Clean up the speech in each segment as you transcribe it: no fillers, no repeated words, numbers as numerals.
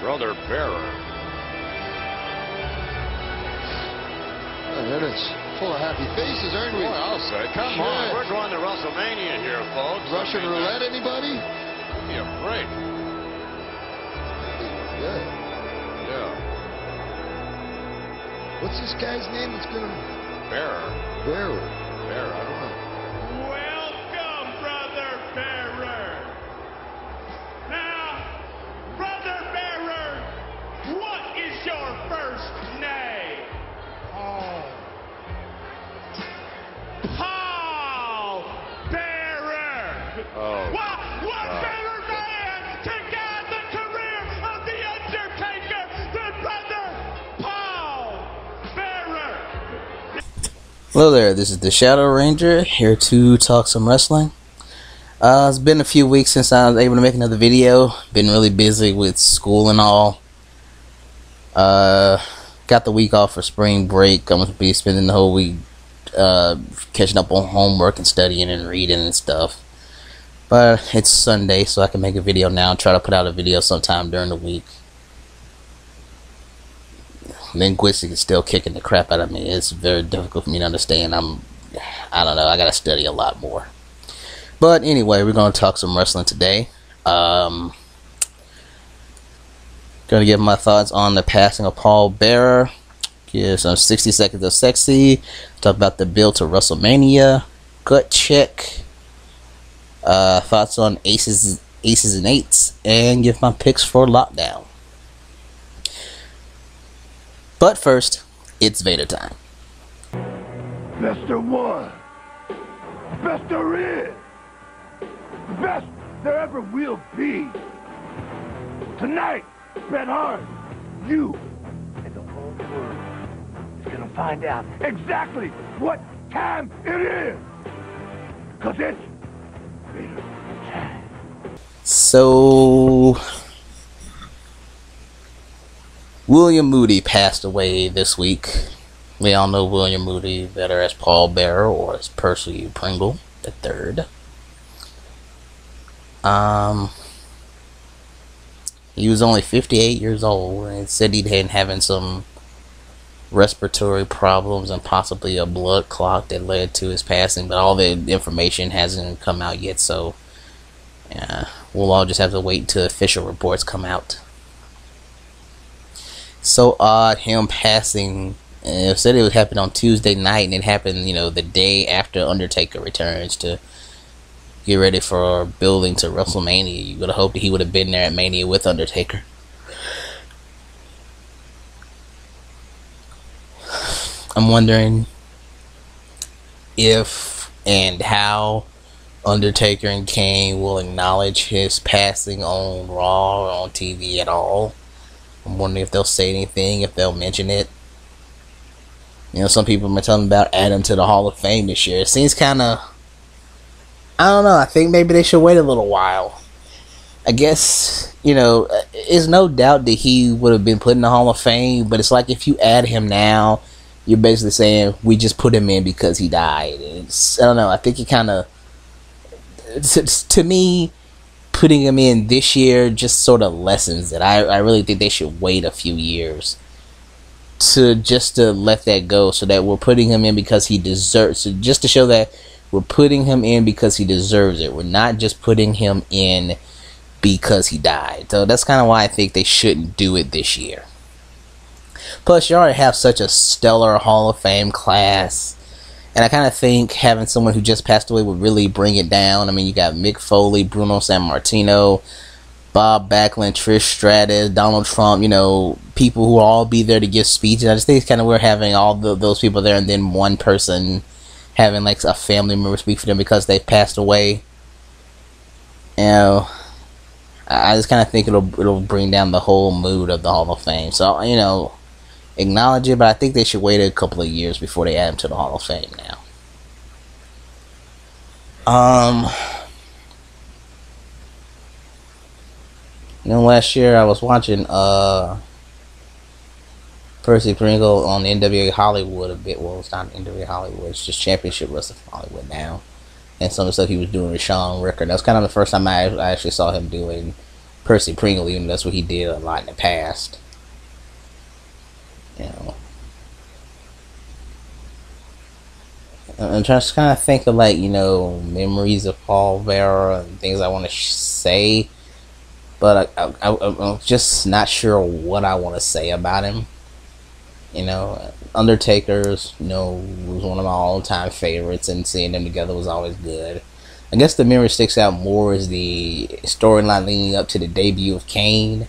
Brother Bearer. And then it's full of happy faces, aren't we? Boy, I'll say, come on. We're going to WrestleMania here, folks. Russian roulette, anybody? Give me a break. Yeah. Yeah. What's this guy's name that's gonna... Bearer. Bearer. Bearer, I don't know. Welcome, Brother Bearer. Now, Brother Bearer, what is your first name? Paul Bearer. Oh. What better man to guide the career of The Undertaker than Brother Paul Bearer? Hello there, this is the Shadow Ranger, here to talk some wrestling. It's been a few weeks since I was able to make another video. Been really busy with school and all. Got the week off for spring break. I'm going to be spending the whole week catching up on homework and studying and reading and stuff. But it's Sunday, so I can make a video now and try to put out a video sometime during the week. Linguistics is still kicking the crap out of me. It's very difficult for me to understand. I don't know, I gotta study a lot more. But anyway, we're gonna talk some wrestling today. Gonna give my thoughts on the passing of Paul Bearer. Give some 60 seconds of sexy. Talk about the build to WrestleMania. Gut check. Thoughts on aces and eights, and give my picks for Lockdown. But first, it's Vader time. Best there was. Best there is. Best there ever will be. Tonight, Bret Hart, you and the whole world is gonna find out exactly what time it is. 'Cause it's Vader time. So, William Moody passed away this week. We all know William Moody better as Paul Bearer or as Percy Pringle III. He was only 58 years old, and it said he'd been having some respiratory problems and possibly a blood clot that led to his passing, but all the information hasn't come out yet, so we'll all just have to wait until official reports come out. So odd, him passing. It said it would happen on Tuesday night, and it happened, the day after Undertaker returns to get ready for building to WrestleMania. You would have hoped that he would have been there at Mania with Undertaker. I'm wondering if and how Undertaker and Kane will acknowledge his passing on Raw or on TV at all. I'm wondering if they'll say anything, if they'll mention it. Some people have been telling about adding to the Hall of Fame this year. It seems kind of... I don't know. I think maybe they should wait a little while. I guess, there's no doubt that he would have been put in the Hall of Fame, but it's like if you add him now, you're basically saying, we just put him in because he died. I don't know. I think he kind of... To me, putting him in this year just sort of lessens it. I really think they should wait a few years to let that go, so that we're putting him in because he deserves it. Just to show that we're putting him in because he deserves it. We're not just putting him in because he died. So that's kind of why I think they shouldn't do it this year. Plus, you already have such a stellar Hall of Fame class. And I kind of think having someone who just passed away would really bring it down. I mean, you got Mick Foley, Bruno Sammartino, Bob Backlund, Trish Stratus, Donald Trump, people who will all be there to give speeches. I just think it's kind of weird having all those people there and then one person having like a family member speak for them because they've passed away. I just kind of think it'll bring down the whole mood of the Hall of Fame. So, acknowledge it, but I think they should wait a couple of years before they add him to the Hall of Fame now. Last year I was watching Percy Pringle on NWA Hollywood a bit. Well, it's not NWA Hollywood, it's just Championship Wrestling Hollywood now. And some of the stuff he was doing with Sean Ricker. That was kind of the first time I actually saw him doing Percy Pringle, even though that's what he did a lot in the past. You know, I'm trying to kind of think of, like, you know, memories of Paul Bearer and things I want to say, but I'm just not sure what I want to say about him. You know, Undertaker's, you know, was one of my all-time favorites, and seeing them together was always good. I guess the memory sticks out more is the storyline leading up to the debut of Kane,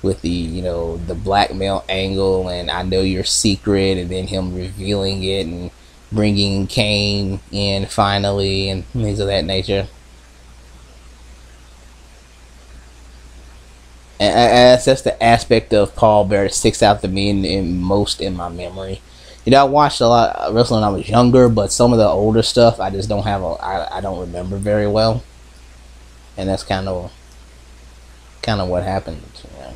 with the, you know, the blackmail angle and I know your secret, and then him revealing it and bringing Kane in finally and things of that nature. And that's the aspect of Paul Bearer that sticks out to me in most in my memory. You know, I watched a lot of wrestling when I was younger, but some of the older stuff I just don't have I don't remember very well, and that's kind of what happened. You know.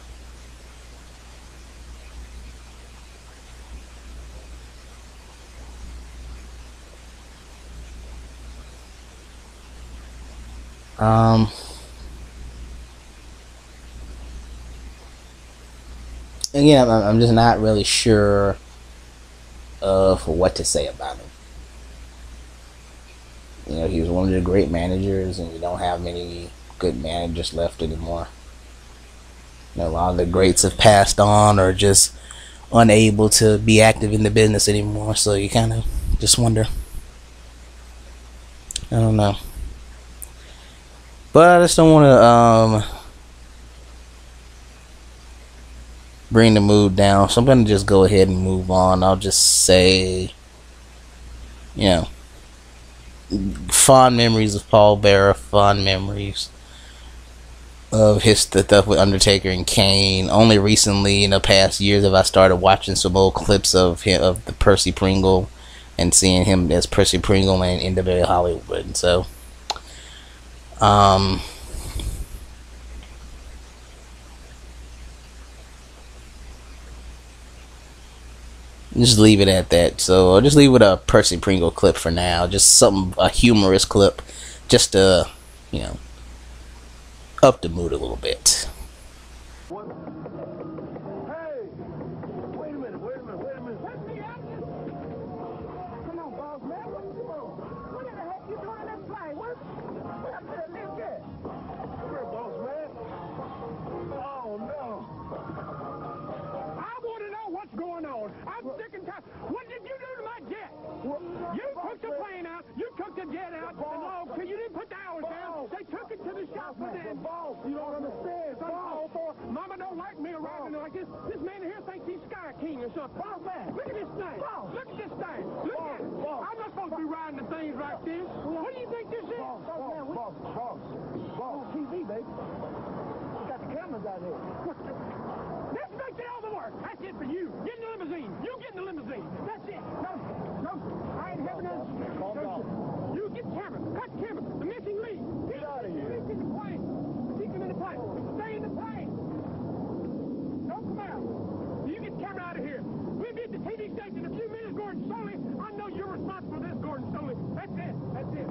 Again, I'm just not really sure of what to say about him. You know, he was one of the great managers, and we don't have many good managers left anymore. You know, a lot of the greats have passed on or just unable to be active in the business anymore, so you kind of just wonder. I don't know. But I just don't want to bring the mood down, so I'm going to just go ahead and move on. I'll just say, you know, fond memories of Paul Bearer, fond memories of his stuff with Undertaker and Kane. Only recently, in the past years, have I started watching some old clips of him, of the Percy Pringle, and seeing him as Percy Pringle in NWA Hollywood. And so, just leave it at that. So I'll just leave with a Percy Pringle clip for now. Just a humorous clip, just to, you know, up the mood a little bit. Hey! Wait a minute. Let me out here. Come on, boss man. What you doing? What the heck you doing in this plane? What up to the lift there? Come here, boss man. Oh, no. I want to know what's going on. I'm sick and tired. What did you do to my jet? You took the plane out. You took the jet out. And you didn't put the hours down. They took it to the shop for them. Boss, you don't understand. Mama don't like me around like this. This man here thinks he's Sky King or something. Boss man. Look at this thing. Look at this thing. Look at it. I'm not supposed to be riding the things like this. What do you think this is? Boss, TV, baby. We got the cameras out here. This makes it all the work. That's it for you. Get in the limousine. You get in the limousine. That's it. No. I ain't having none. You get the camera. Cut the camera. The missing link. Get out of here. Keep in the plane. Keep him in the plane. Stay in the plane. Don't come out. You get the camera out of here. We'll be at the TV station in a few minutes, Gordon Stoley. I know you're responsible for this, Gordon Stoley. That's it. That's it.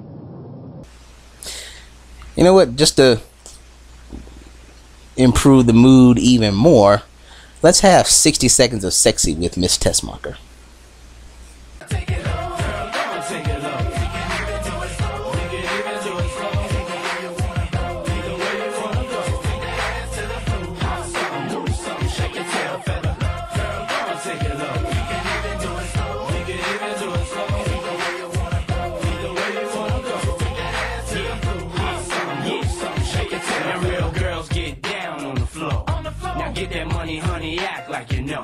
You know what? Just to improve the mood even more, let's have 60 seconds of sexy with Miss Tessmacher. Get that money, honey, act like you know.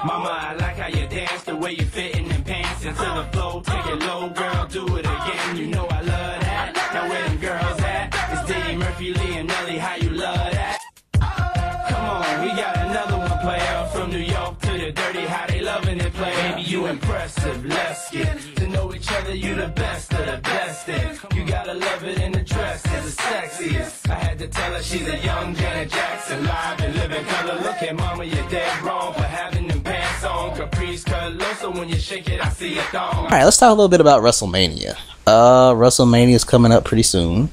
Mama, I like how you dance, the way you fit in them pants into the flow. Take it low, girl, do it again. You know I love that. Now where them girls at? It's Diddy, Murphy, Lee, and Nelly. How you love that? Come on, we got another one, player. From New York to the dirty, how they loving it, play. Baby, you impressive. Let's get to know each other. You the best of the best. And you gotta love it in the dress, is the sexiest. I had to tell her she's a young Janet Jackson, live and living color. Look at mama, you're dead wrong for having them pants on. Caprice cut low, so when you shake it, I see a thong. Alright, let's talk a little bit about WrestleMania. WrestleMania is coming up pretty soon.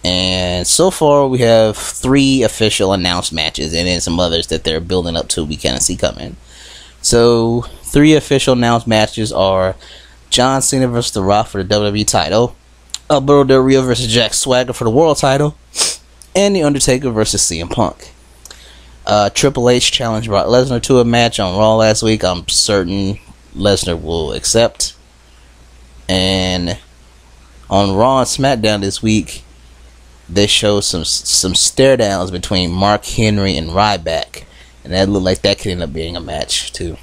And so far, we have 3 official announced matches, and then some others that they're building up to we kind of see coming. So, 3 official announced matches are John Cena versus The Rock for the WWE title, Alberto Del Rio versus Jack Swagger for the world title, and The Undertaker versus CM Punk. Triple H challenged Brock Lesnar to a match on Raw last week. I'm certain Lesnar will accept. And on Raw and SmackDown this week, they showed some stare downs between Mark Henry and Ryback, and that looked like that could end up being a match too.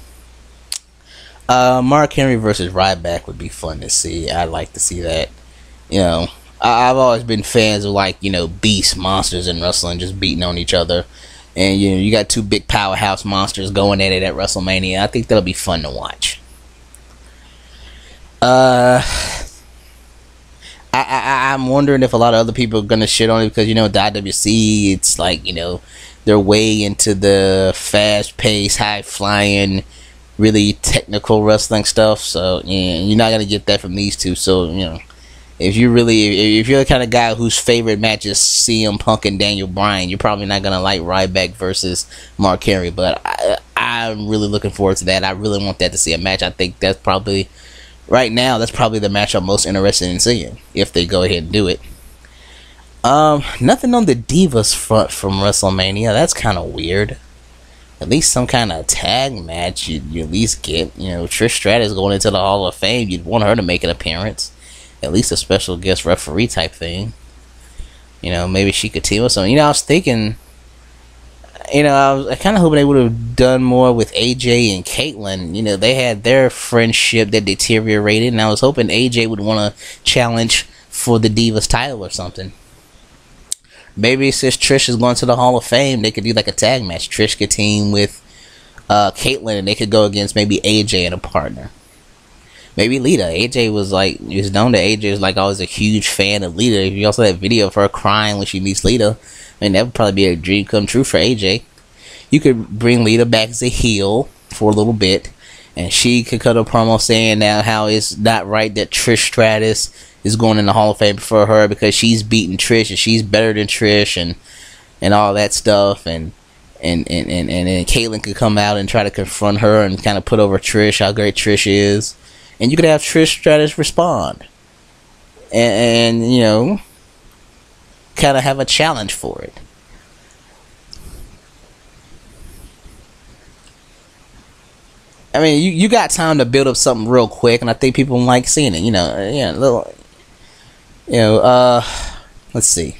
Mark Henry versus Ryback would be fun to see. I'd like to see that. You know, I've always been fans of, like, you know, beast monsters in wrestling just beating on each other, and you know, you got 2 big powerhouse monsters going at it at WrestleMania. I think that'll be fun to watch. I'm wondering if a lot of other people are gonna shit on it because, you know, the IWC, it's like, you know, they're way into the fast-paced, high-flying, really technical wrestling stuff. So yeah, you're not gonna get that from these two. So, you know, if you're the kind of guy whose favorite match is CM Punk and Daniel Bryan, you're probably not gonna like Ryback versus Mark Henry. But I'm really looking forward to that. I really want that to see a match. I think that's probably, right now, that's probably the match I'm most interested in seeing, if they go ahead and do it. Nothing on the Divas front from WrestleMania. That's kind of weird. At least some kind of tag match you at least get. You know, Trish Stratus going into the Hall of Fame. You'd want her to make an appearance. At least a special guest referee type thing. You know, maybe she could team with something. You know, I was thinking, you know, I kind of hoping they would have done more with AJ and Caitlyn. You know, they had their friendship that deteriorated, and I was hoping AJ would want to challenge for the Divas title or something. Maybe since Trish is going to the Hall of Fame, they could do like a tag match. Trish could team with Caitlyn, and they could go against maybe AJ and a partner. Maybe Lita. AJ was like, it's known that AJ is like always a huge fan of Lita. You also that video of her crying when she meets Lita. I mean, that would probably be a dream come true for AJ. You could bring Lita back as a heel for a little bit, and she could cut a promo saying now how it's not right that Trish Stratus is going in the Hall of Fame for her because she's beating Trish and she's better than Trish and all that stuff, and Caitlyn could come out and try to confront her and kind of put over Trish, how great Trish is, and you could have Trish Stratus respond, and you know, kind of have a challenge for it. I mean, you got time to build up something real quick, and I think people like seeing it. You know, yeah, little, you know. Let's see.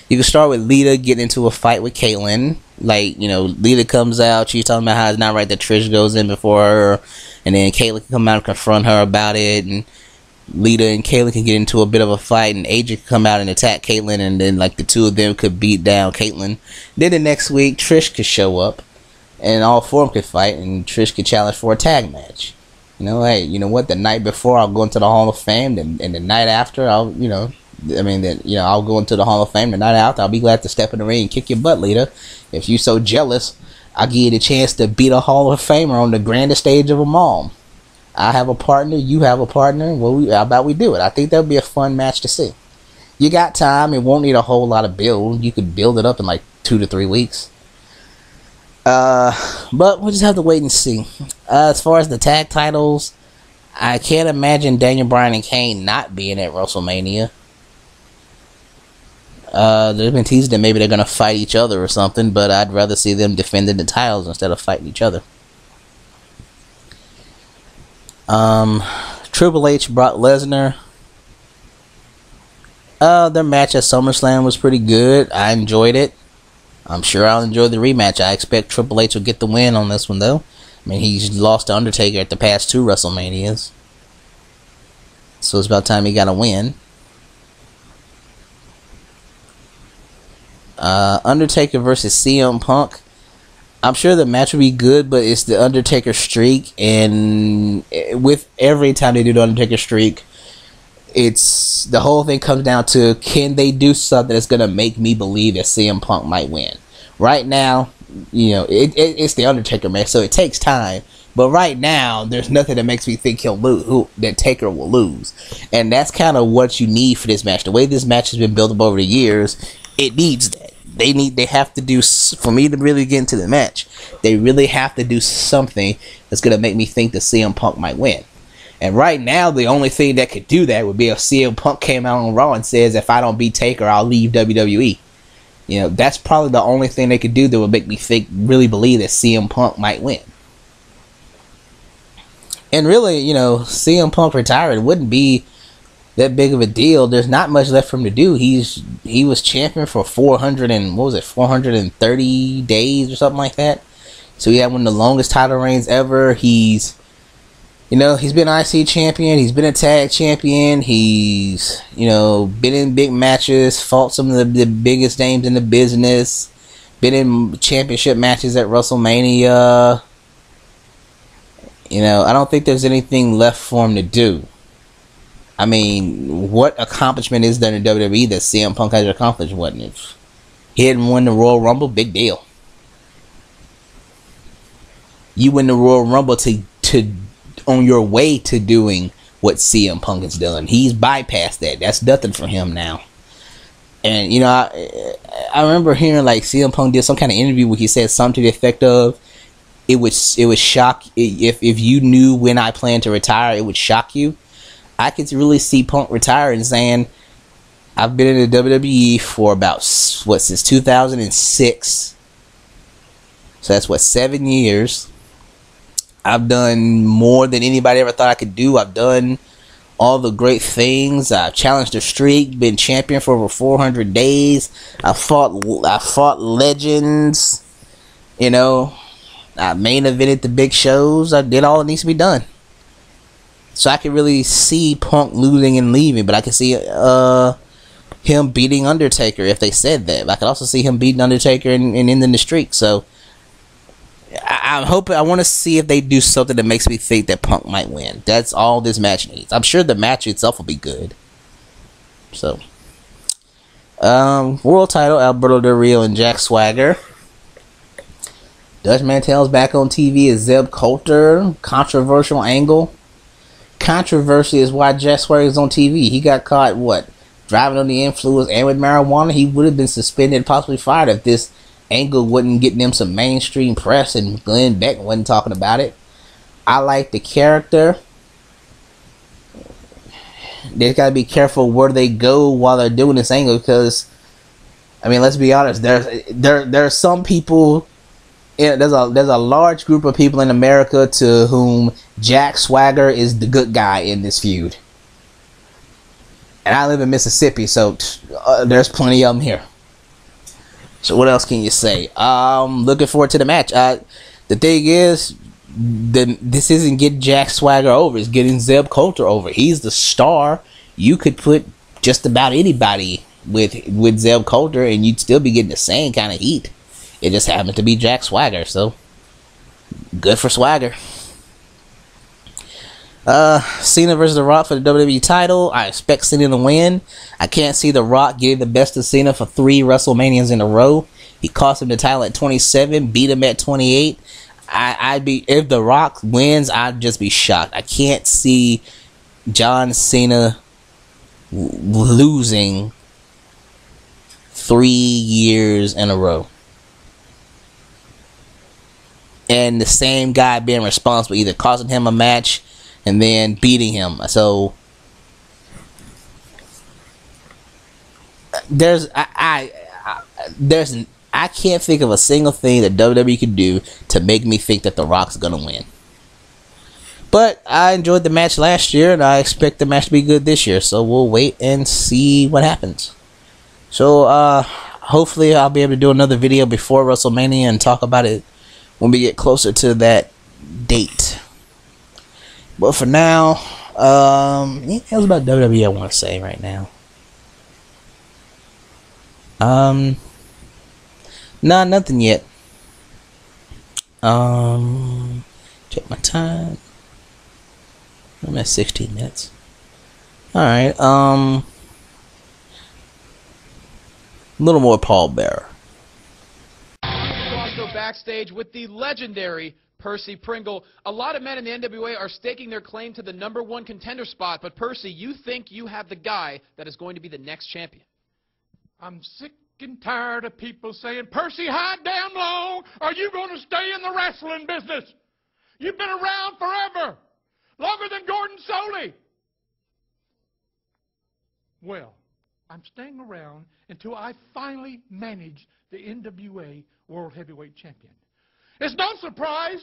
You can start with Lita getting into a fight with Caitlyn. Like, you know, Lita comes out, she's talking about how it's not right that Trish goes in before her, and then Caitlyn can come out and confront her about it, and Lita and Caitlyn can get into a bit of a fight, and AJ can come out and attack Caitlyn, and then like the two of them could beat down Caitlyn. Then the next week, Trish could show up, and all 4 of them could fight, and Trish could challenge for a tag match. You know, hey, you know what? The night before, I'll go into the Hall of Fame, and the night after, I'll, you know, I'll go into the Hall of Fame. The night after, I'll be glad to step in the ring and kick your butt, Lita. If you're so jealous, I'll give you the chance to beat a Hall of Famer on the grandest stage of them all. I have a partner, you have a partner. Well, how about we do it? I think that would be a fun match to see. You got time. It won't need a whole lot of build. You could build it up in like 2 to 3 weeks. But we'll just have to wait and see. As far as the tag titles, I can't imagine Daniel Bryan and Kane not being at WrestleMania. They've been teased that maybe they're going to fight each other or something, but I'd rather see them defending the titles instead of fighting each other. Triple H, Brock Lesnar. Their match at SummerSlam was pretty good. I enjoyed it. I'm sure I'll enjoy the rematch. I expect Triple H will get the win on this one, though. I mean, he's lost to Undertaker at the past 2 WrestleManias. So it's about time he got a win. Undertaker versus CM Punk. I'm sure the match will be good, but it's the Undertaker streak, and with every time they do the Undertaker streak, it's the whole thing comes down to, can they do something that's going to make me believe that CM Punk might win? Right now, you know, it's the Undertaker match, so it takes time, But right now, there's nothing that makes me think he'll lose, that Taker will lose. And that's kind of what you need for this match. The way this match has been built up over the years, it needs that. They have to do, for me to really get into the match, they really have to do something that's going to make me think that CM Punk might win. And right now, the only thing that could do that would be if CM Punk came out on Raw and says, if I don't beat Taker, I'll leave WWE. You know, that's probably the only thing they could do that would make me really believe that CM Punk might win. And really, you know, CM Punk retiring wouldn't be that big of a deal. There's not much left for him to do. He was champion for 430 days or something like that. So he had one of the longest title reigns ever. He's been IC champion. He's been a tag champion. He's, been in big matches, fought some of the biggest names in the business, been in championship matches at WrestleMania. I don't think there's anything left for him to do. I mean, what accomplishment is there in WWE that CM Punk has accomplished? Wasn't it? He hadn't won the Royal Rumble, big deal. You win the Royal Rumble to on your way to doing what CM Punk has done. He's bypassed that. That's nothing for him now. And I remember hearing like CM Punk did some kind of interview where he said something to the effect of, it would shock if you knew when I plan to retire, it would shock you. I could really see Punk retiring saying, I've been in the WWE for about since 2006. So that's 7 years. I've done more than anybody ever thought I could do. I've done all the great things. I've challenged the streak, been champion for over 400 days. I fought legends, I main evented the big shows. I did all that needs to be done. So I can really see Punk losing and leaving, but I can see him beating Undertaker if they said that. I could also see him beating Undertaker and ending the streak. So I'm hoping, I want to see if they do something that makes me think that Punk might win. That's all this match needs. I'm sure the match itself will be good. So, world title, Alberto Del Rio and Jack Swagger. Dutch Mantel's back on TV as Zeb Coulter. Controversial angle. Controversy is why Jack Swagger is on TV. He got caught, driving on the influence and with marijuana. He would have been suspended and possibly fired if this angle wouldn't get them some mainstream press and Glenn Beck wasn't talking about it. I like the character. They gotta be careful where they go while they're doing this angle because, let's be honest. There's some people. There's a large group of people in America to whom Jack Swagger is the good guy in this feud. And I live in Mississippi, so there's plenty of them here. So what else can you say? Looking forward to the match. The thing is, this isn't getting Jack Swagger over. It's getting Zeb Coulter over. He's the star. You could put just about anybody with Zeb Coulter, and you'd still be getting the same kind of heat. It just happened to be Jack Swagger, so good for Swagger. Cena versus The Rock for the WWE title. I expect Cena to win. I can't see The Rock getting the best of Cena for 3 WrestleManias in a row. He cost him the title at 27, beat him at 28. If The Rock wins, I'd just be shocked. I can't see John Cena losing 3 years in a row. And the same guy being responsible, either costing him a match and then beating him. So I can't think of a single thing that WWE could do to make me think that The Rock's gonna win. But I enjoyed the match last year, and I expect the match to be good this year. So we'll wait and see what happens. So hopefully I'll be able to do another video before WrestleMania and talk about it when we get closer to that date. But for now, anything else about WWE I want to say right now? Nah, nothing yet. Check my time. I'm at 16 minutes. Alright, a little more Paul Bearer. Also backstage with the legendary Percy Pringle. A lot of men in the NWA are staking their claim to the #1 contender spot, but Percy, you think you have the guy that is going to be the next champion? I'm sick and tired of people saying, Percy, how damn long are you going to stay in the wrestling business? You've been around forever, longer than Gordon Soley. Well, I'm staying around until I finally manage the NWA World Heavyweight Champion. It's no surprise.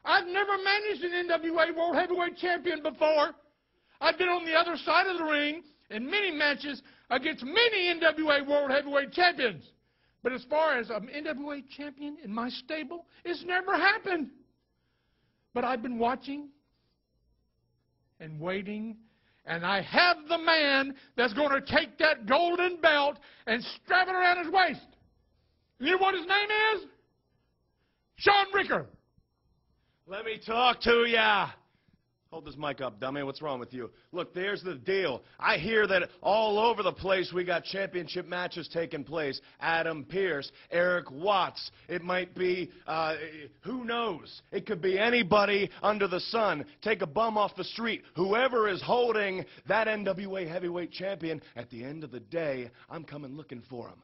I've never managed an NWA World Heavyweight Champion before. I've been on the other side of the ring in many matches against many NWA World Heavyweight Champions. But as far as an NWA champion in my stable, it's never happened. But I've been watching and waiting, and I have the man that's going to take that golden belt and strap it around his waist. You know what his name is? Sean Ricker. Let me talk to ya. Hold this mic up, dummy. What's wrong with you? Look, there's the deal. I hear that all over the place we got championship matches taking place. Adam Pearce, Eric Watts. It might be, who knows? It could be anybody under the sun. Take a bum off the street. Whoever is holding that NWA heavyweight champion, at the end of the day, I'm coming looking for him.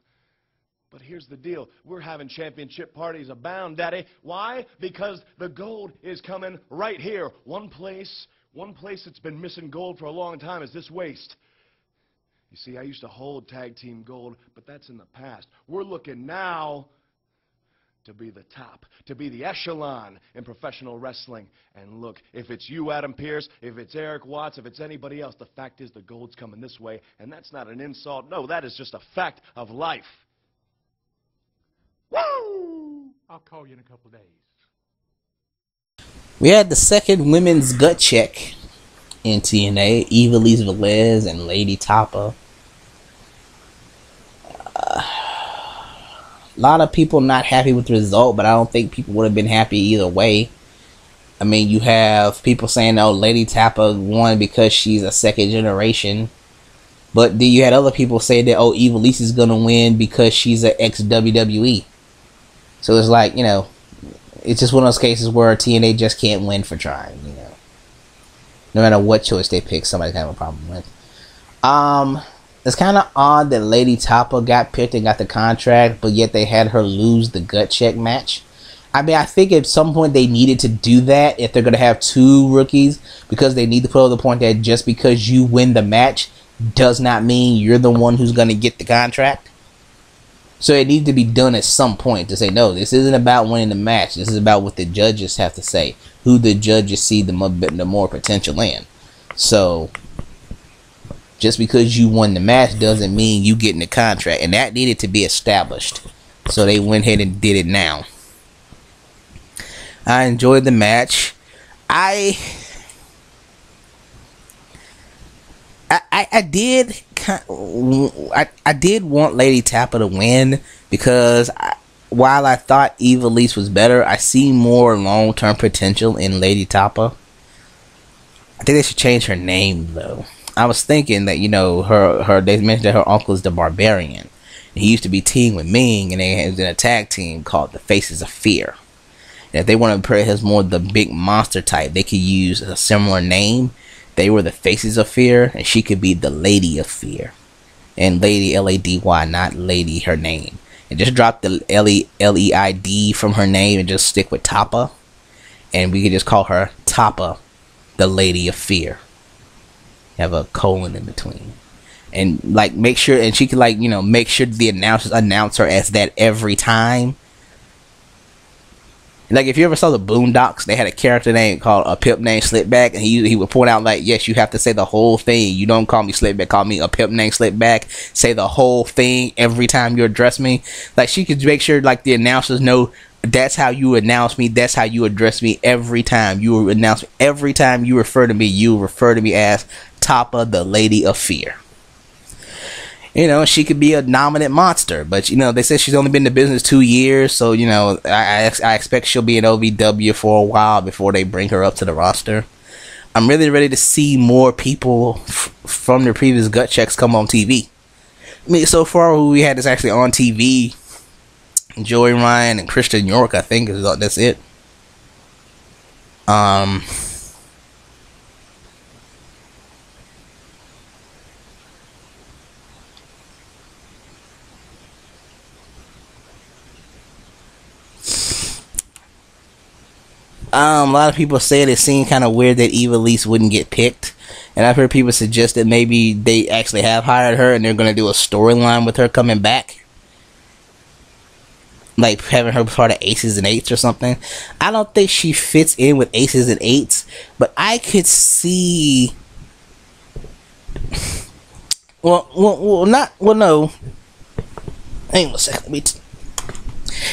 But here's the deal. We're having championship parties abound, Daddy. Why? Because the gold is coming right here. One place that's been missing gold for a long time is this waist. You see, I used to hold tag team gold, but that's in the past. We're looking now to be the top, to be the echelon in professional wrestling. And look, if it's you, Adam Pearce, if it's Eric Watts, if it's anybody else, the fact is the gold's coming this way. And that's not an insult. No, that is just a fact of life. Woo! I'll call you in a couple of days. We had the second women's gut check in TNA. Ivelisse Velez and Lady Tapa. A lot of people not happy with the result, but I don't think people would have been happy either way. I mean, you have people saying, oh, Lady Tapa won because she's a second generation. But then you had other people say that, oh, Ivelisse is going to win because she's an ex-WWE. So it's like, you know, it's just one of those cases where TNA just can't win for trying, you know. No matter what choice they pick, somebody's gonna have a problem with. It's kind of odd that Lady Tapa got picked and got the contract, but yet they had her lose the gut check match. I mean, I think at some point they needed to do that if they're going to have two rookies, because they need to put on the point that just because you win the match does not mean you're the one who's going to get the contract. So it needs to be done at some point to say, no, this isn't about winning the match. This is about what the judges have to say, who the judges see the more potential in. So just because you won the match doesn't mean you getting the contract, and that needed to be established. So they went ahead and did it now. I enjoyed the match. I did want Lady Tapa to win, because while I thought Ivelisse was better, I see more long-term potential in Lady Tapa. I think they should change her name, though. I was thinking that, you know, they mentioned that her uncle is the Barbarian. He used to be teamed with Ming, and they was in a tag team called the Faces of Fear. And if they want to put him more the big monster type, they could use a similar name. They were the Faces of Fear, and she could be the Lady of Fear. And Lady, L-A-D-Y, not Lady, her name. And just drop the L-E-I-D from her name and just stick with Tapa. And we could just call her Tapa, the Lady of Fear. Have a colon in between. And, like, make sure, and she could, like, you know, make sure the announcers announce her as that every time. Like, if you ever saw the Boondocks, they had a character name called a pimp named Slipback, and he would point out, like, yes, you have to say the whole thing. You don't call me Slipback, call me a pimp named Slipback. Say the whole thing every time you address me. Like, she could make sure, like, the announcers know that's how you announce me, that's how you address me every time you announce me. Every time you refer to me, you refer to me as Tapa, the Lady of Fear. You know, she could be a dominant monster, but, you know, they said she's only been in the business 2 years, so, you know, I expect she'll be in OVW for a while before they bring her up to the roster. I'm really ready to see more people from their previous gut checks come on TV. I mean, so far who we had is actually on TV, Joey Ryan and Christian York, I think, that's it. Um, a lot of people said it seemed kind of weird that Eva Lise wouldn't get picked. And I've heard people suggest that maybe they actually have hired her and they're going to do a storyline with her coming back. Like having her part of Aces and Eights or something. I don't think she fits in with Aces and Eights, but I could see... no. Hang on a second.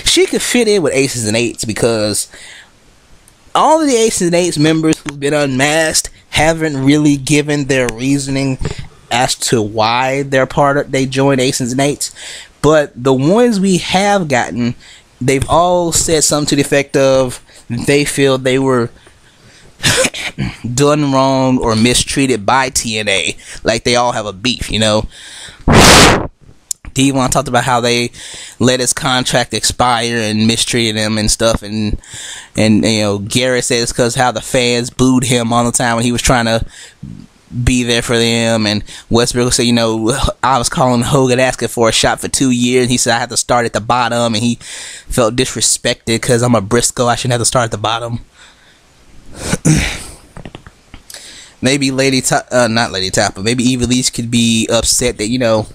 She could fit in with Aces and Eights because all of the Aces and Eights members who've been unmasked haven't really given their reasoning as to why they joined Aces and Eights. But the ones we have gotten, they've all said something to the effect of they feel they were done wrong or mistreated by TNA. Like they all have a beef, you know. Devon talked about how they let his contract expire and mistreated him and stuff, and you know, Garrett said it's because how the fans booed him all the time when he was trying to be there for them. And Westbrook said, you know, I was calling Hogan asking for a shot for 2 years. He said I had to start at the bottom, and he felt disrespected because I'm a Briscoe. I shouldn't have to start at the bottom. Maybe not Lady Top, but maybe Eva Lise could be upset that, you know,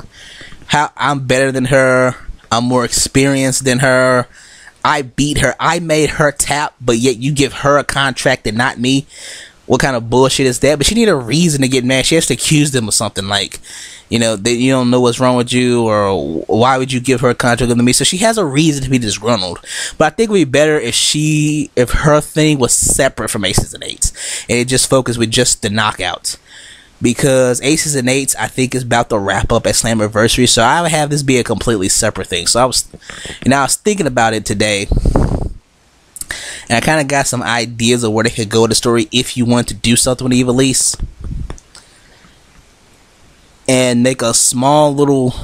how I'm better than her, I'm more experienced than her, I beat her, I made her tap, but yet you give her a contract and not me. What kind of bullshit is that? But she need a reason to get mad. She has to accuse them of something, like, you know, that you don't know what's wrong with you, or why would you give her a contract to me? So she has a reason to be disgruntled. But I think it would be better if her thing was separate from Aces and Eights and it just focused with just the knockouts. Because Aces and Eights, I think, is about to wrap up at Slammiversary, so I would have this be a completely separate thing. So I was thinking about it today, and I kind of got some ideas of where they could go with the story if you want to do something with Eva Lise. And make a small little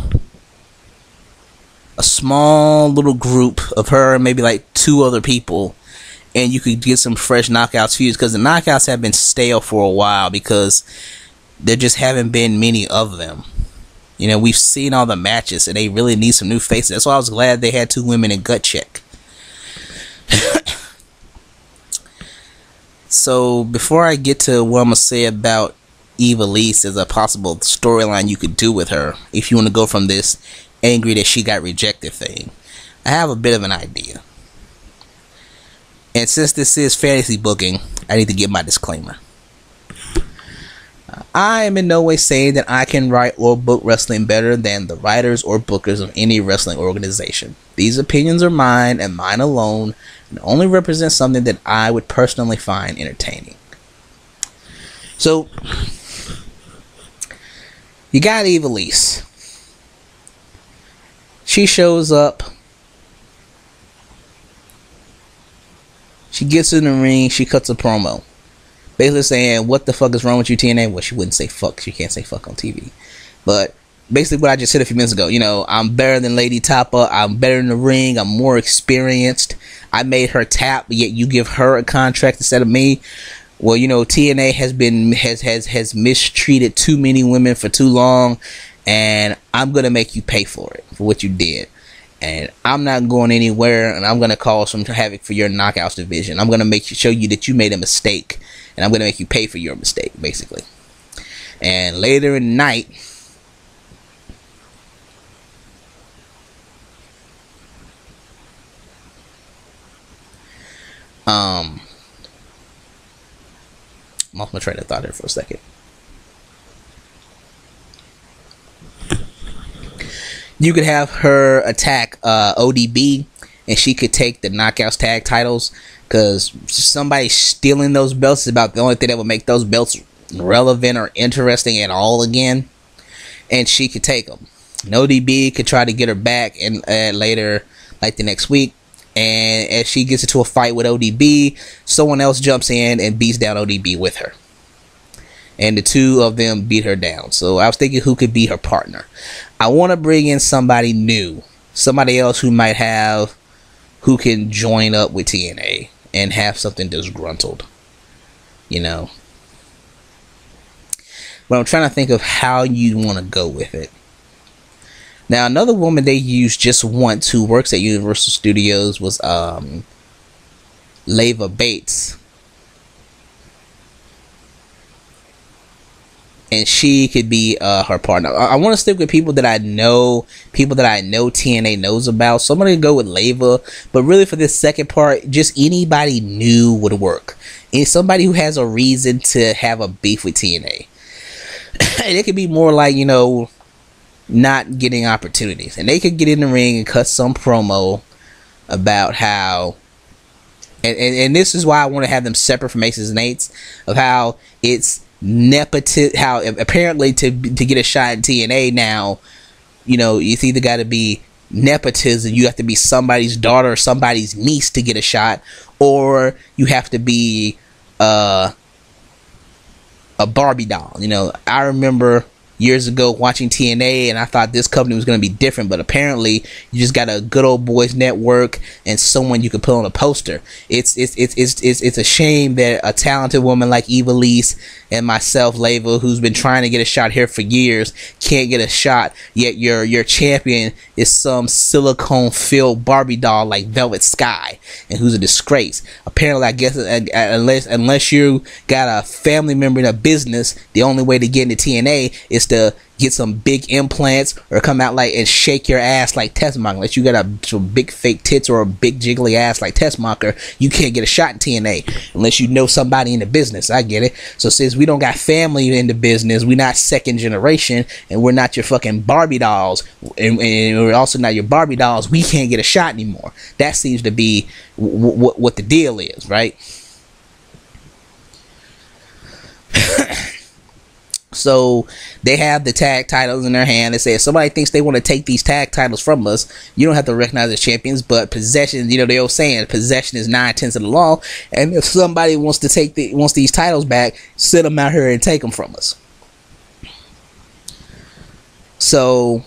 group of her and maybe like 2 other people. And you could get some fresh knockouts fused. Because the knockouts have been stale for a while. Because there just haven't been many of them. You know, we've seen all the matches. And they really need some new faces. That's why I was glad they had 2 women in Gut Check. So, before I get to what I'm going to say about Eva Lise as a possible storyline you could do with her, if you want to go from this angry that she got rejected thing, I have a bit of an idea. And since this is fantasy booking, I need to give my disclaimer. I am in no way saying that I can write or book wrestling better than the writers or bookers of any wrestling organization. These opinions are mine and mine alone, and only represent something that I would personally find entertaining. So, you got Eva Lise. She shows up. She gets in the ring. She cuts a promo. Basically saying, what the fuck is wrong with you, TNA? Well, she wouldn't say fuck. She can't say fuck on TV. But basically what I just said a few minutes ago. You know, I'm better than Lady Tapa. I'm better in the ring. I'm more experienced. I made her tap, yet you give her a contract instead of me. Well, you know, TNA has mistreated too many women for too long, and I'm gonna make you pay for it, for what you did. And I'm not going anywhere, and I'm gonna cause some havoc for your knockouts division. I'm gonna show you that you made a mistake, and I'm gonna make you pay for your mistake, basically. And later in the night, I'm off my train of thought here for a second. You could have her attack ODB, and she could take the Knockouts tag titles, because somebody stealing those belts is about the only thing that would make those belts relevant or interesting at all again. And she could take them. And ODB could try to get her back and later, like the next week. And as she gets into a fight with ODB, someone else jumps in and beats down ODB with her. And the 2 of them beat her down. So I was thinking who could be her partner. I want to bring in somebody new. Somebody else who can join up with TNA and have something disgruntled. you know. But I'm trying to think of how you want to go with it. Now, another woman they used just once who works at Universal Studios was Leva Bates. And she could be her partner. I want to stick with people that I know TNA knows about. So I'm going to go with Leva. But really for this second part, just anybody new would work. And somebody who has a reason to have a beef with TNA. And it could be more like, you know, not getting opportunities. And they could get in the ring and cut some promo about how... And this is why I want to have them separate from Aces and Eights. Of how it's... nepotism, how apparently to get a shot in TNA now, you know, it's either got to be nepotism, you have to be somebody's daughter or somebody's niece to get a shot, or you have to be a Barbie doll. You know, I remember years ago watching TNA and I thought this company was going to be different, but apparently you just got a good old boys network and someone you can put on a poster. It's a shame that a talented woman like Ivelisse and myself, Leva, who's been trying to get a shot here for years, can't get a shot, yet your champion is some silicone filled Barbie doll like Velvet Sky, and who's a disgrace. Apparently, I guess unless you got a family member in a business, the only way to get into TNA is to get some big implants or come out like and shake your ass like Tessmacher. Unless you got some big fake tits or a big jiggly ass like Tessmacher, you can't get a shot in TNA unless you know somebody in the business. I get it. So since we don't got family in the business, we're not second generation, and we're not your fucking Barbie dolls, and we're also not your Barbie dolls, we can't get a shot anymore. That seems to be what the deal is, right? So they have the tag titles in their hand. They say if somebody thinks they want to take these tag titles from us, you don't have to recognize as champions, but possession, you know, they're all saying possession is 9/10 of the law. And if somebody wants to take wants these titles back, sit them out here and take them from us. So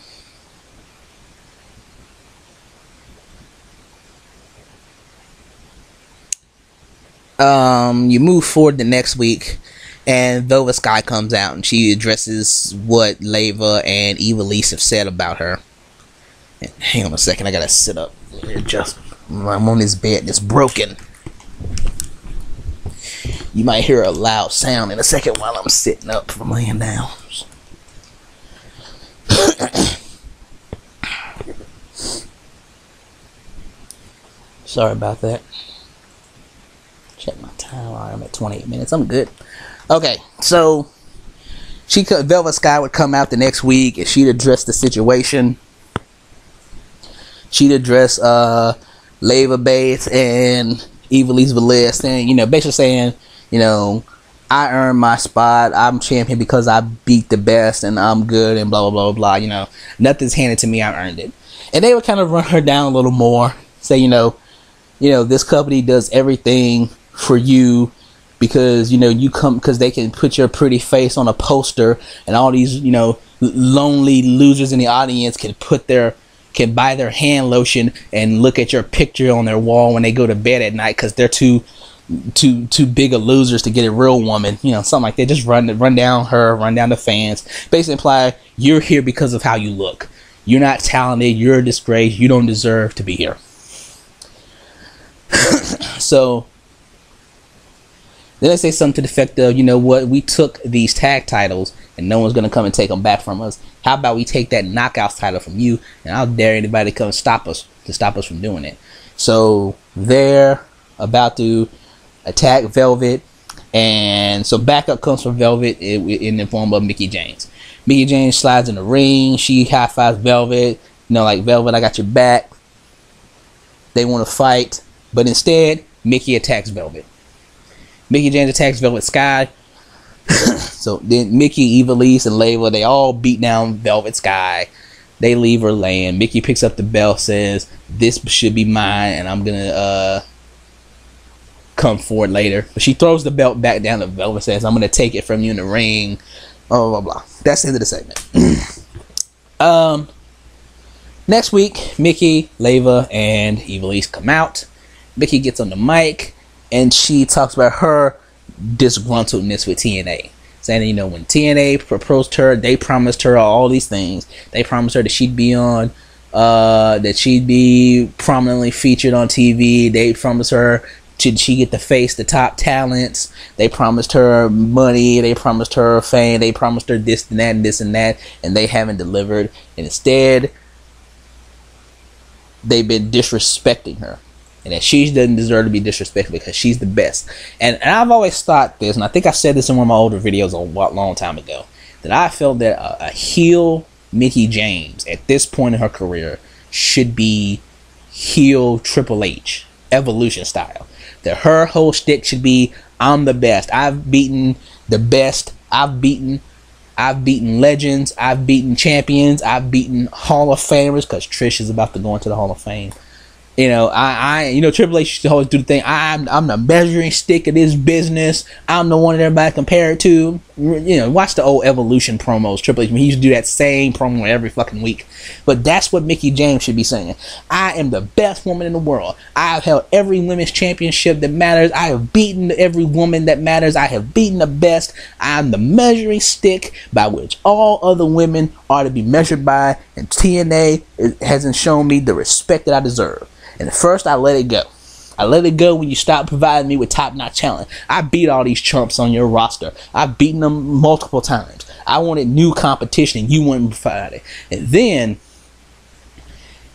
you move forward the next week, and Velvet Sky comes out and she addresses what Leva and Ivelisse have said about her. And hang on a second, I gotta sit up. I'm on this bed that's broken. You might hear a loud sound in a second while I'm sitting up from laying down. Sorry about that. Check my time. Alright, I'm at 28 minutes. I'm good. Okay, so Velvet Sky would come out the next week and she'd address the situation. She'd address Leva Bates and Ivelisse Velez, saying, you know, basically saying, you know, I earned my spot. I'm champion because I beat the best and I'm good and blah blah blah blah. You know, nothing's handed to me. I earned it. And they would kind of run her down a little more, say, you know, this company does everything for you. Because, you know, you come because they can put your pretty face on a poster, and all these, you know, lonely losers in the audience can buy their hand lotion and look at your picture on their wall when they go to bed at night because they're too big of losers to get a real woman, you know, something like that. Just run down the fans. Basically imply you're here because of how you look. You're not talented. You're a disgrace. You don't deserve to be here. So then they say something to the effect of, you know what, we took these tag titles and no one's going to come and take them back from us. How about we take that Knockouts title from you, and I'll dare anybody to come stop us from doing it. So they're about to attack Velvet, and so backup comes from Velvet in the form of Mickie James. Mickie James slides in the ring. She high-fives Velvet, you know, like, Velvet, I got your back. They want to fight, but instead, Mickie attacks Velvet. Mickie James attacks Velvet Sky. So then Mickie, Ivelisse, and Leva, they all beat down Velvet Sky. They leave her laying. Mickie picks up the belt, says, this should be mine, and I'm going to come for it later. But she throws the belt back down to Velvet, says, I'm going to take it from you in the ring. Blah, blah, blah. That's the end of the segment. Next week, Mickie, Leva, and Ivelisse come out. Mickie gets on the mic, and she talks about her disgruntledness with TNA. Saying, you know, when TNA approached her, they promised her all these things. They promised her that she'd be on, that she'd be prominently featured on TV. They promised her she get to face the top talents. They promised her money. They promised her fame. They promised her this and that and this and that, and they haven't delivered. And instead, they've been disrespecting her, and that she doesn't deserve to be disrespected because she's the best. And I've always thought this, and I think I said this in one of my older videos a long time ago, that I felt that a heel Mickie James at this point in her career should be heel Triple H, Evolution style. That her whole shtick should be, I'm the best. I've beaten the best. I've beaten legends. I've beaten champions. I've beaten Hall of Famers, because Trish is about to go into the Hall of Fame. You know, you know, Triple H used to always do the thing. I'm the measuring stick of this business. I'm the one that everybody compare it to. You know, watch the old Evolution promos. Triple H, he used to do that same promo every fucking week. But that's what Mickie James should be saying. I am the best woman in the world. I have held every women's championship that matters. I have beaten every woman that matters. I have beaten the best. I'm the measuring stick by which all other women are to be measured by. And TNA hasn't shown me the respect that I deserve. And at first, I let it go. I let it go when you stopped providing me with top-notch talent. I beat all these chumps on your roster. I've beaten them multiple times. I wanted new competition, and you wouldn't provide it. And then,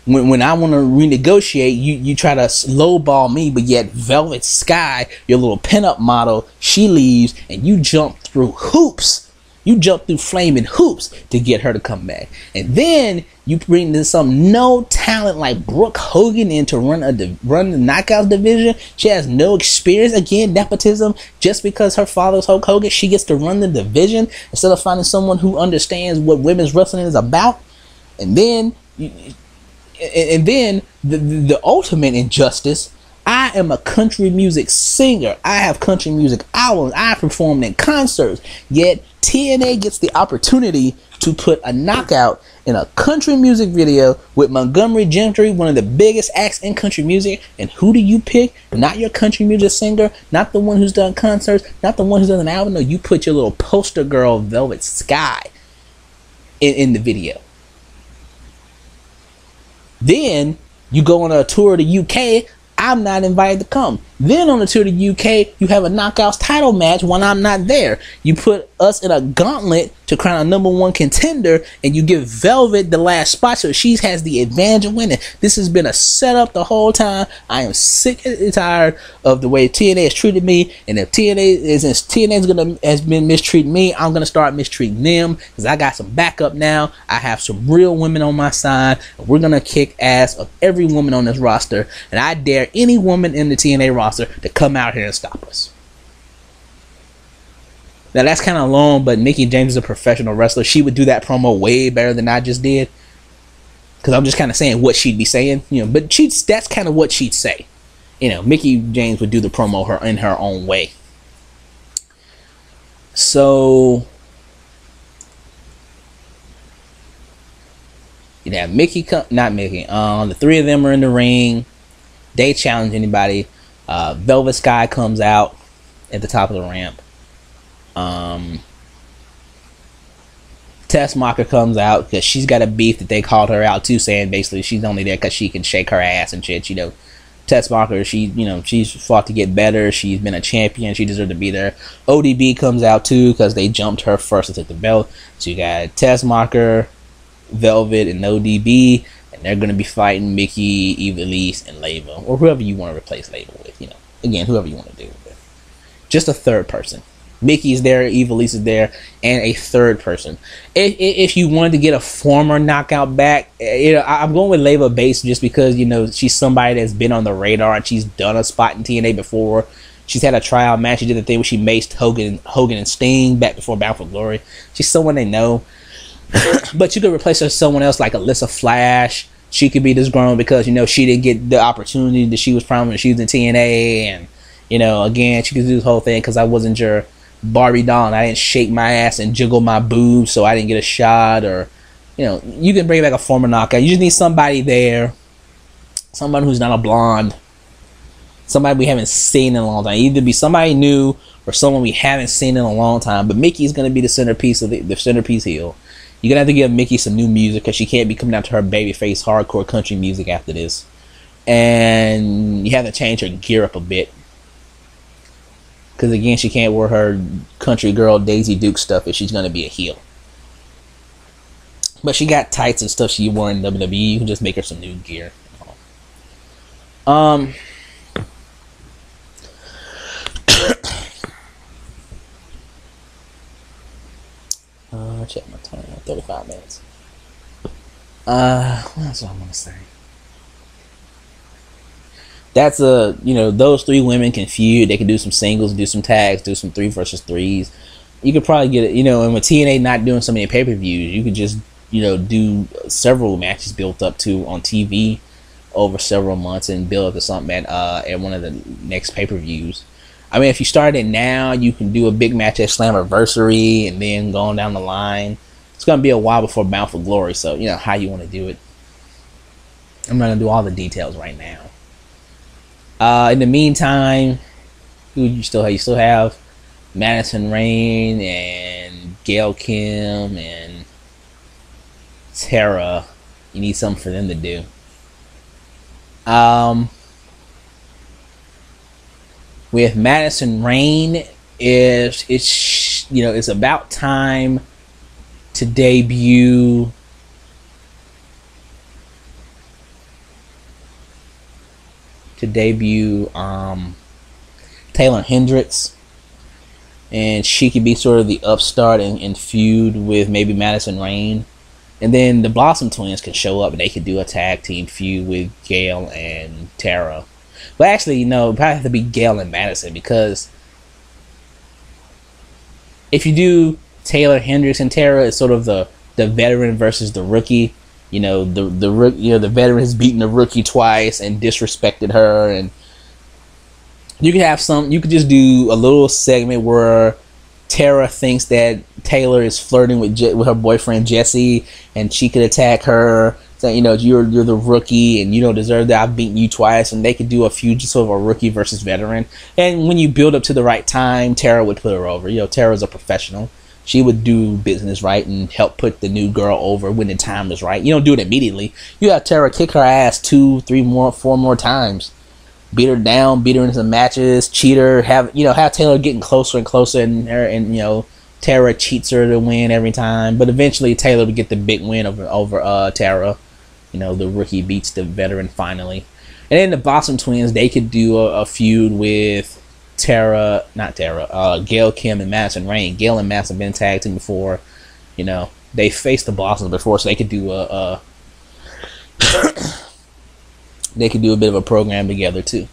when I want to renegotiate, you try to lowball me, but yet Velvet Sky, your little pinup model, she leaves, and you jump through hoops. You jump through flaming hoops to get her to come back. And then you bring in some no talent like Brooke Hogan in to run the Knockouts division. She has no experience. Again, nepotism. Just because her father's Hulk Hogan, she gets to run the division instead of finding someone who understands what women's wrestling is about. And then, the ultimate injustice. I am a country music singer. I have country music albums. I performed in concerts. Yet TNA gets the opportunity to put a knockout in a country music video with Montgomery Gentry, one of the biggest acts in country music. And who do you pick? Not your country music singer, not the one who's done concerts, not the one who's done an album. No, you put your little poster girl, Velvet Sky, in the video. Then you go on a tour to UK. I'm not invited to come. Then on the tour to the UK, you have a Knockouts title match when I'm not there. You put us in a gauntlet to crown a #1 contender, and you give Velvet the last spot, so she has the advantage of winning. This has been a setup the whole time. I am sick and tired of the way TNA has treated me, and if TNA has been mistreating me, I'm gonna start mistreating them, because I got some backup now. I have some real women on my side, and we're gonna kick ass of every woman on this roster, and I dare any woman in the TNA roster to come out here and stop us. Now that's kind of long, but Mickie James is a professional wrestler. She would do that promo way better than I just did, because I'm just kind of saying what she'd be saying, you know. But that's kind of what she'd say, you know. Mickie James would do the promo in her own way. So you have the three of them are in the ring. They challenge anybody. Velvet Sky comes out at the top of the ramp. Tessmacher comes out because she's got a beef that they called her out to, saying basically she's only there because she can shake her ass and shit. You know, Tessmacher, she's fought to get better. She's been a champion. She deserved to be there. ODB comes out too because they jumped her first and took the belt. So you got Tessmacher, Velvet, and ODB. They're going to be fighting Mickie, Ivelisse, and Leva, or whoever you want to replace Leva with. You know, again, whoever you want to do with. Just a third person. Mickey's there, Ivelisse is there, and a third person. If you wanted to get a former knockout back, you know, I'm going with Leva Bates just because, you know, she's somebody that's been on the radar and she's done a spot in TNA before. She's had a tryout match. She did the thing where she maced Hogan and Sting back before Bound for Glory. She's someone they know. But you could replace her with someone else like Alyssa Flash. She could be disgruntled because, you know, she didn't get the opportunity that she was promised when she was in TNA. And, you know, again, she could do this whole thing because I wasn't your Barbie doll and I didn't shake my ass and jiggle my boobs so I didn't get a shot. Or, you know, you can bring back a former knockout. You just need somebody there. Someone who's not a blonde. somebody we haven't seen in a long time. Either be somebody new or someone we haven't seen in a long time. But Mickey's gonna be the centerpiece of the centerpiece heel. You're gonna have to give Mickey some new music because she can't be coming out to her babyface hardcore country music after this. And you have to change her gear up a bit. Because again, she can't wear her country girl Daisy Duke stuff if she's going to be a heel. But she got tights and stuff she wore in WWE. You can just make her some new gear. Check my time. 35 minutes. What else do I want to say? That's those three women can feud. They can do some singles, do some tags, do some 3 versus 3s. You could probably get it, and with TNA not doing so many pay-per-views, you could just, do several matches built up to on TV over several months and build up to something at one of the next pay-per-views. I mean, if you start it now, you can do a big match at Slammiversary and then going down the line. It's going to be a while before Bound for Glory, so, how you want to do it. I'm not going to do all the details right now. In the meantime, who you still have? You still have Madison Rayne and Gail Kim and Tara. You need something for them to do. With Madison Rayne, it's about time to debut Taylor Hendricks, and she could be sort of the upstart and feud with maybe Madison Rayne, and then the Blossom Twins could show up and they could do a tag team feud with Gail and Tara. But actually, it probably have to be Gail and Madison, because if you do Taylor Hendricks and Tara, it's sort of the veteran versus the rookie. The veteran has beaten the rookie twice and disrespected her, and you could just do a little segment where Tara thinks that Taylor is flirting with her boyfriend Jesse, and she could attack her, saying, you're the rookie and you don't deserve that. I've beaten you twice, and they could do a feud, just sort of a rookie versus veteran. And when you build up to the right time, Tara would put her over. Tara's a professional. She would do business right and help put the new girl over when the time is right. You don't do it immediately. You have Tara kick her ass 2, 3 more, 4 more times. Beat her down, beat her into some matches, cheat her, have Taylor getting closer and closer, and Tara cheats her to win every time. But eventually Taylor would get the big win over Tara. The rookie beats the veteran finally. And then the Blossom Twins, they could do a feud with Gail Kim and Madison Rayne. Gail and Madison have been tag team before. They faced the Blossoms before, so they could do they could do a bit of a program together too.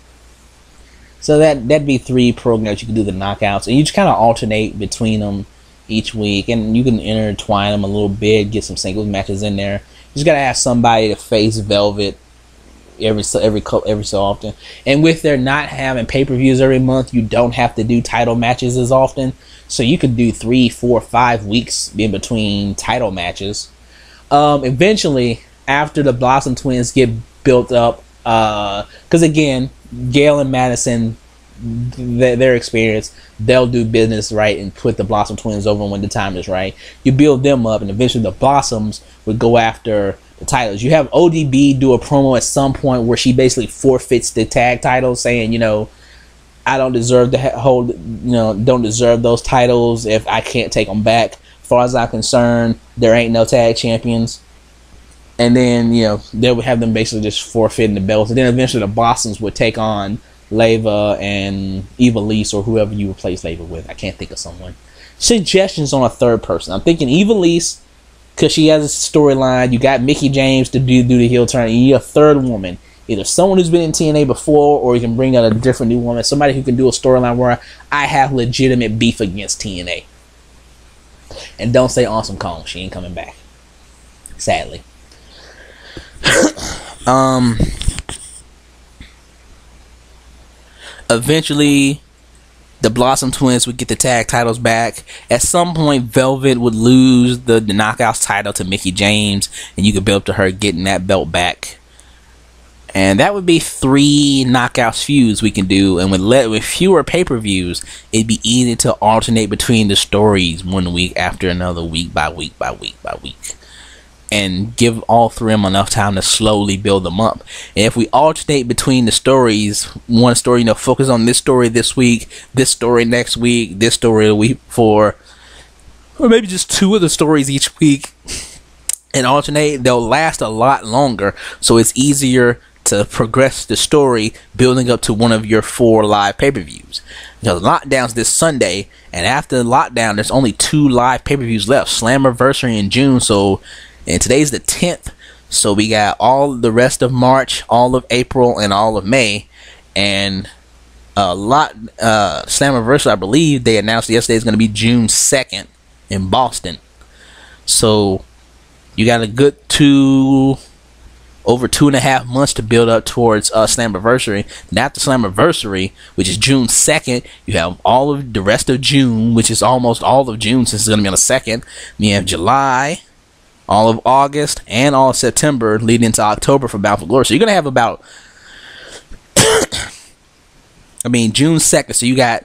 So that'd be 3 programs. You could do the knockouts, and you just kind of alternate between them each week, and you can intertwine them a little bit, get some singles matches in there. You just gotta have somebody to face Velvet every so often. And with their not having pay-per-views every month, you don't have to do title matches as often. So you could do 3, 4, 5 weeks in between title matches. Eventually, after the Blossom Twins get built up, because again, Gail and Madison, their experience, they'll do business right and put the Blossom Twins over when the time is right. You build them up, and eventually the Blossoms would go after the titles. You have ODB do a promo at some point where she basically forfeits the tag titles, saying, I don't deserve to hold, don't deserve those titles if I can't take them back. As far as I'm concerned, there ain't no tag champions. And then, they would have them basically just forfeiting the belts. And then eventually the Blossoms would take on Leva and Eva Lise, or whoever you replace Leva with. I can't think of someone. Suggestions on a third person. I'm thinking Eva Lise, because she has a storyline. You got Mickie James to do the heel turn. And you need a third woman. Either someone who's been in TNA before, or you can bring out a different new woman. Somebody who can do a storyline where I have legitimate beef against TNA. And don't say Awesome Kong. She ain't coming back. Sadly. Eventually the Blossom Twins would get the tag titles back. At some point Velvet would lose the Knockouts title to Mickie James, and you could build up to her getting that belt back. And that would be 3 knockouts feuds we can do, and with fewer pay-per-views, it'd be easy to alternate between the stories one week after another, week by week by week by week, and give all 3 of them enough time to slowly build them up. And if we alternate between the stories, one story, focus on this story this week, this story next week, this story the week before, or maybe just 2 of the stories each week, and alternate, they'll last a lot longer, so it's easier to progress the story building up to one of your 4 live pay-per-views. Because lockdown's this Sunday, and after lockdown there's only 2 live pay-per-views left, Slammiversary in June, and today's the 10th, so we got all the rest of March, all of April, and all of May. And Slammiversary, I believe they announced yesterday, is going to be June 2nd in Boston. So you got a good over 2.5 months to build up towards Slammiversary. And after Slammiversary, which is June 2nd, you have all of the rest of June, which is almost all of June since it's going to be on the 2nd. And you have July, all of August, and all of September leading into October for Bound for Glory. So you're going to have about June 2nd, so you got,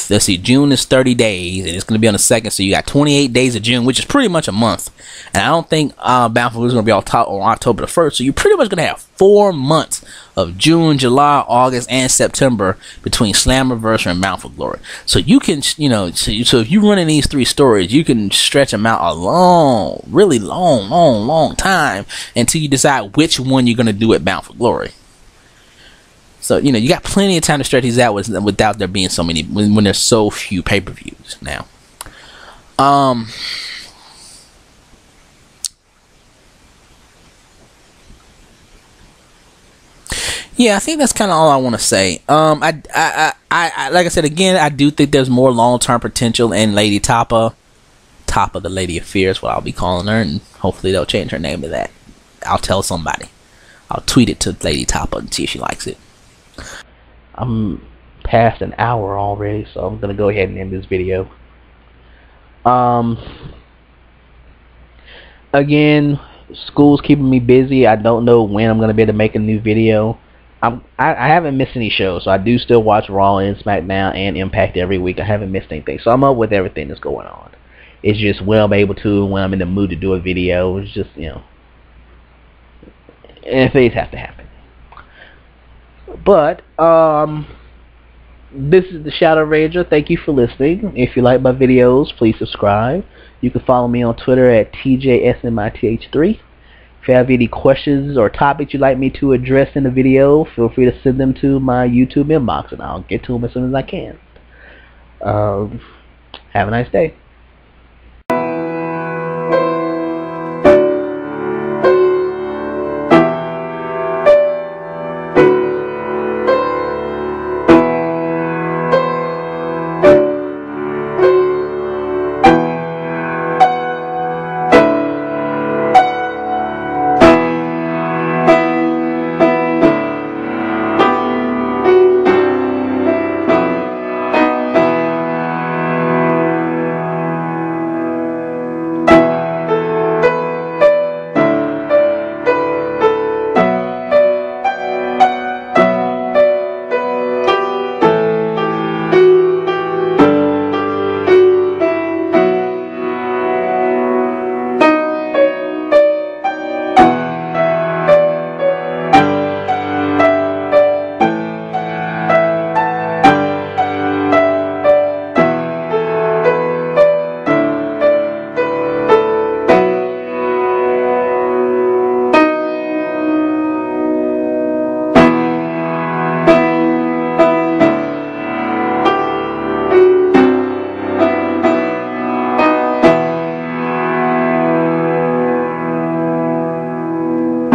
let's see, June is 30 days, and it's going to be on the 2nd, so you got 28 days of June, which is pretty much a month. And I don't think Bound for Glory is going to be on October the 1st, so you're pretty much going to have 4 months of June, July, August, and September between Slammiversary and Bound for Glory. So you can, so if you run in these 3 stories, you can stretch them out a really long time until you decide which one you're going to do at Bound for Glory. So, you got plenty of time to stretch these out without there being so many, when there's so few pay-per-views now. Yeah, I think that's kind of all I want to say. I like I said again, I do think there's more long-term potential in Lady Tapa. Tapa, the Lady of Fear is what I'll be calling her, and hopefully they'll change her name to that. I'll tell somebody. I'll tweet it to Lady Tapa and see if she likes it. I'm past an hour already, so I'm gonna go ahead and end this video. Again, school's keeping me busy. I don't know when I'm gonna be able to make a new video. I haven't missed any shows, so I do still watch Raw and SmackDown and Impact every week. I haven't missed anything, so I'm up with everything that's going on. It's just when I'm able to, when I'm in the mood to do a video. It's just, and things have to happen. But this is the Shadow Ranger. Thank you for listening. If you like my videos, please subscribe. You can follow me on Twitter at TJSMITH3. If you have any questions or topics you'd like me to address in the video, feel free to send them to my YouTube inbox, and I'll get to them as soon as I can. Have a nice day.